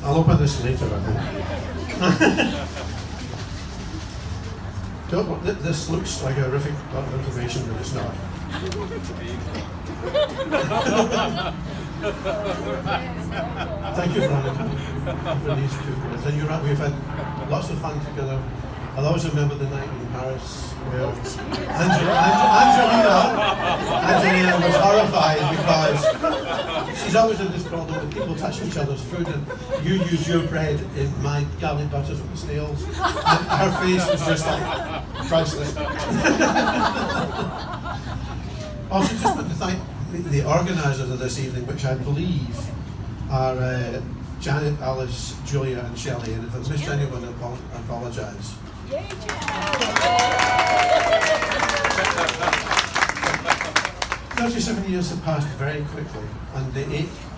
I'll open this later, I think. This looks like a horrific lot of information, but it's not. Thank you, Brander, for these 2 minutes. And you're right, we've had lots of fun together. I'll always remember the night in Paris where Angelina was horrified because she's always had this problem with people touching each other's food, and you use your bread in my garlic butter from the snails, and her face was just like priceless. Also, just want to thank the organisers of this evening, which I believe are Janet, Alice, Julia and Shelley, and if I've missed anyone, I apologise. 37 years have passed very quickly, and the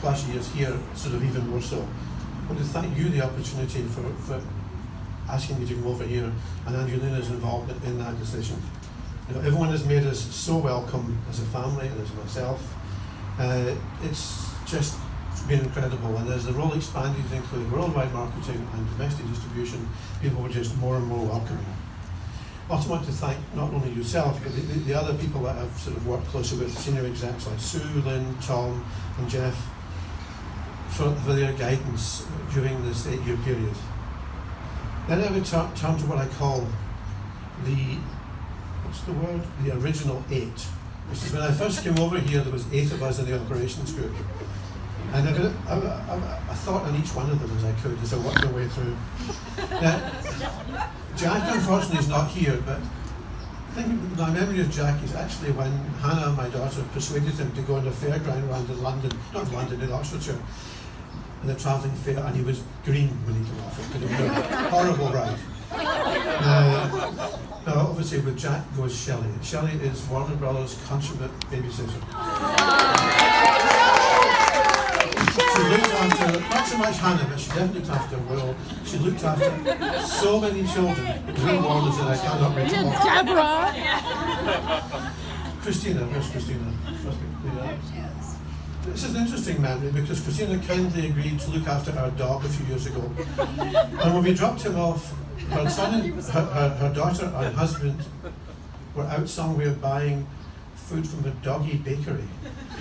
8+ years here sort of even more so. I want to thank you the opportunity for asking me to come over here, and Angelina's involved in that decision. You know, everyone has made us so welcome as a family and as myself. It's just been incredible, and as the role expanded to include worldwide marketing and domestic distribution, people were just more and more welcoming. I also want to thank not only yourself, but the other people that I've sort of worked closely with, senior execs like Sue, Lynn, Tom and Jeff, for their guidance during this 8-year period. Then I would turn to what I call the original 8, which is when I first came over here, there was 8 of us in the operations group. And I thought on each one of them as I could as I worked my way through. Now, Jack unfortunately is not here, but I think my memory of Jack is actually when Hannah, my daughter, persuaded him to go on a fairground round in London, not London, in Oxfordshire, in a travelling fair, and he was green when he came off it, because it was a horrible ride. Now, obviously with Jack goes Shelley. Shelley is Warner Brothers' consummate babysitter. She looked after, not so much Hannah, but she definitely looked after Will. She looked after so many children, real Warners that I cannot recall. Deborah! Christina, where's Christina? This is an interesting memory because Christina kindly agreed to look after our dog a few years ago. And when we dropped him off, her son and her daughter and husband were out somewhere buying food from a doggy bakery.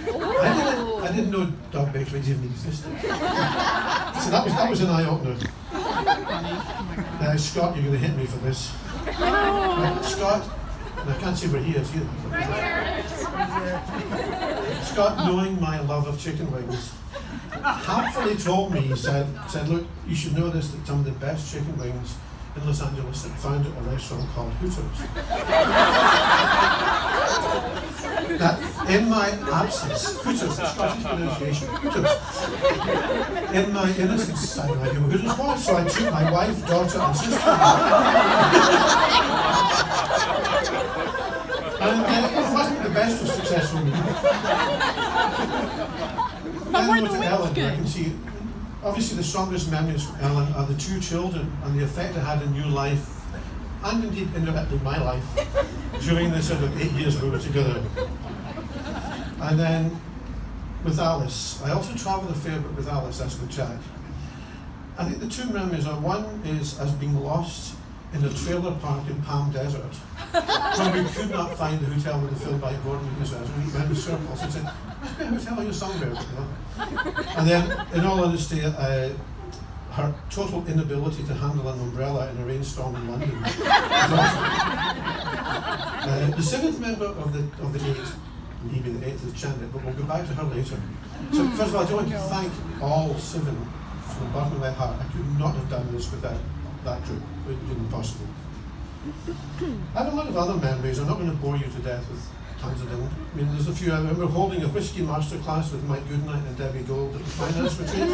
I didn't know dog bakeries even existed. So that was an eye-opener. Scott, you're going to hit me for this. Scott, and I can't see where he is either. Scott, knowing my love of chicken wings, helpfully told me, he said, look, you should know this, that some of the best chicken wings in Los Angeles are found at a restaurant called Hooters. That in my absence, Hooters, Scottish pronunciation, Hooters. In my innocence, I knew who Hooters was, so I took my wife, daughter, and sister. And it wasn't the best of success for me. Then I went to Ellen, where I can see, obviously the strongest memories from Ellen are the 2 children and the effect it had in your life, and indeed indirectly my life, during the sort of 8 years we were together. And then with Alice, I also travelled a fair bit with Alice, that's with Jack. I think the 2 memories are, one is as being lost in a trailer park in Palm Desert, where we could not find the hotel with the filled by board meetings, and we went in circles and said, "Must be a hotel you're somewhere." And then, in all honesty, her total inability to handle an umbrella in a rainstorm in London was awesome. The 7th member of the 8, maybe the 8th is Janet, but we'll go back to her later. So first of all, I do want to thank all 7 from the bottom of my heart. I could not have done this without that group. It would have been impossible. I have a lot of other memories. I'm not going to bore you to death with tons of them. I mean, there's a few. I remember holding a whiskey masterclass with Mike Goodnight and Debbie Gold at the finance retreat.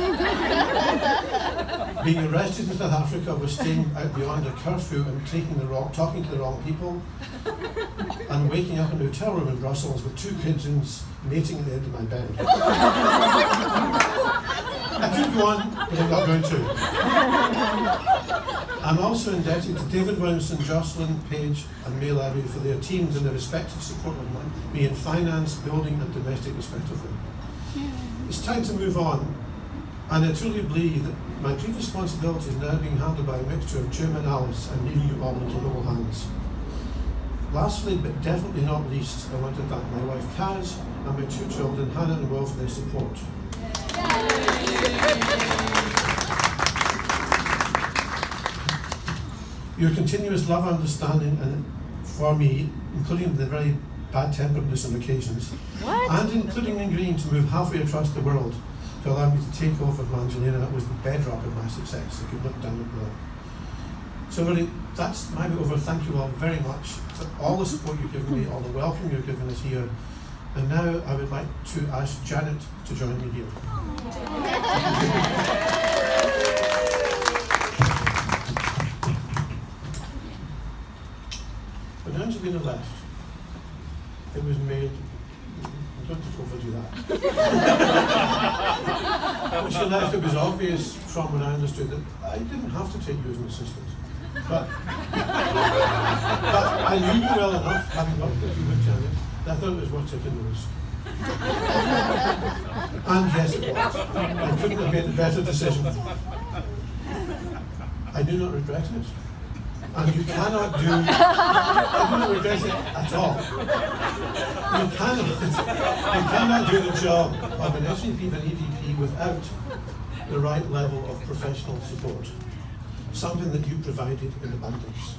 Being arrested in South Africa was staying out beyond a curfew and talking to the wrong people, and waking up in a hotel room in Brussels with 2 pigeons mating at the end of my bed. I could go on, but I'm not going to. I'm also indebted to David Williamson, Jocelyn Page and May Levy for their teams and their respective support of me in finance, building and domestic respectively. It's time to move on, and I truly believe that my chief responsibility is now being handled by a mixture of Jim and Alice and leaving you all into noble hands. Lastly, but definitely not least, I want to thank my wife Kaz and my 2 children, Hannah and Will, for their support. Your continuous love, understanding, and for me, including the very bad temperedness on occasions, and including agreeing to move halfway across the world to allow me to take over from Angelina, was the bedrock of my success. I could not have done it without. So really, that's my bit over. Thank you all very much for all the support you've given me, all the welcome you've given us here. And now I would like to ask Janet to join me here. When Angelina left, it was made, don't just overdo that. When she left, it was obvious from when I understood that I didn't have to take you as an assistant. But I knew you well enough, having worked with you with Janet, that I thought it was worth taking the risk. And yes, it was. I couldn't have made a better decision. I do not regret it. And you cannot do, I do not regret it at all. You cannot do the job of an SVP and EVP without the right level of professional support. Something that you provided in abundance.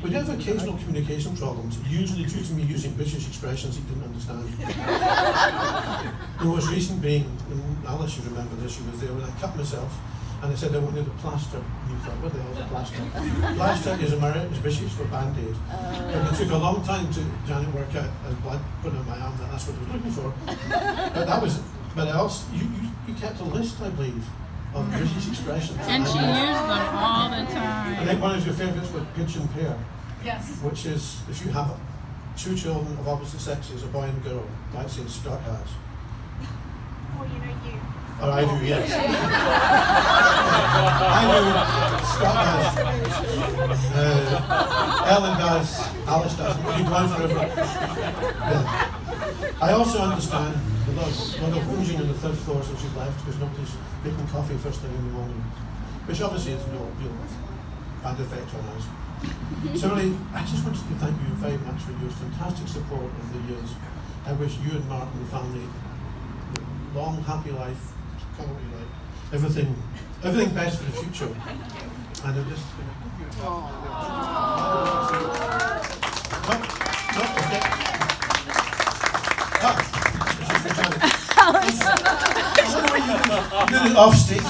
We have occasional communication problems, usually due to me using British expressions you didn't understand. The most recent being, and Alice, you remember this, she was there when I cut myself, and I said I wanted a plaster. And you thought, what the hell is a plaster? Plaster is British for Band-Aid. And it took a long time to Janet work out as blood put on my arm that that's what I was looking for. But that was, but else, you kept a list, I believe, of British expressions. And she used them all the time. I think one of your favourites was pinch and pear. Yes. Which is, if you have 2 children of opposite sexes, a boy and a girl, might say Scott has. Oh, you know you. Or I do, yes. I do. Scott has. Ellen does. Alice doesn't. Keep on forever. Yeah. I also understand a lot of whinging on the 3rd floor since you've left because nobody's making coffee first thing in the morning, which obviously is no real bad effect on us. So really, I just wanted to thank you very much for your fantastic support over the years. I wish you and Mark and the family a long, happy life, quality life, everything best for the future. And I'm just off stage.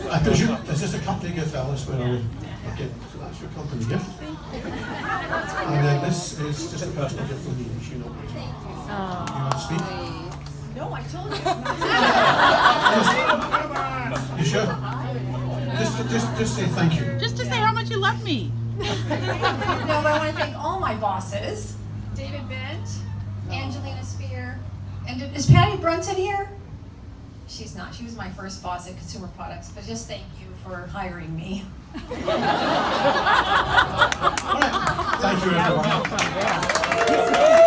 I presume, is this a company gift, Alice? Okay, so that's your company gift. And then this is just a personal gift from me, which you know. You want to speak? No, I told you. You sure? Just say thank you. Just to say how much you love me. No, but I want to thank all my bosses. David Bent, Angelina Spear, and is Patty Brunson here? She's not. She was my first boss at Consumer Products, but just thank you for hiring me. All right. Thank you, everyone.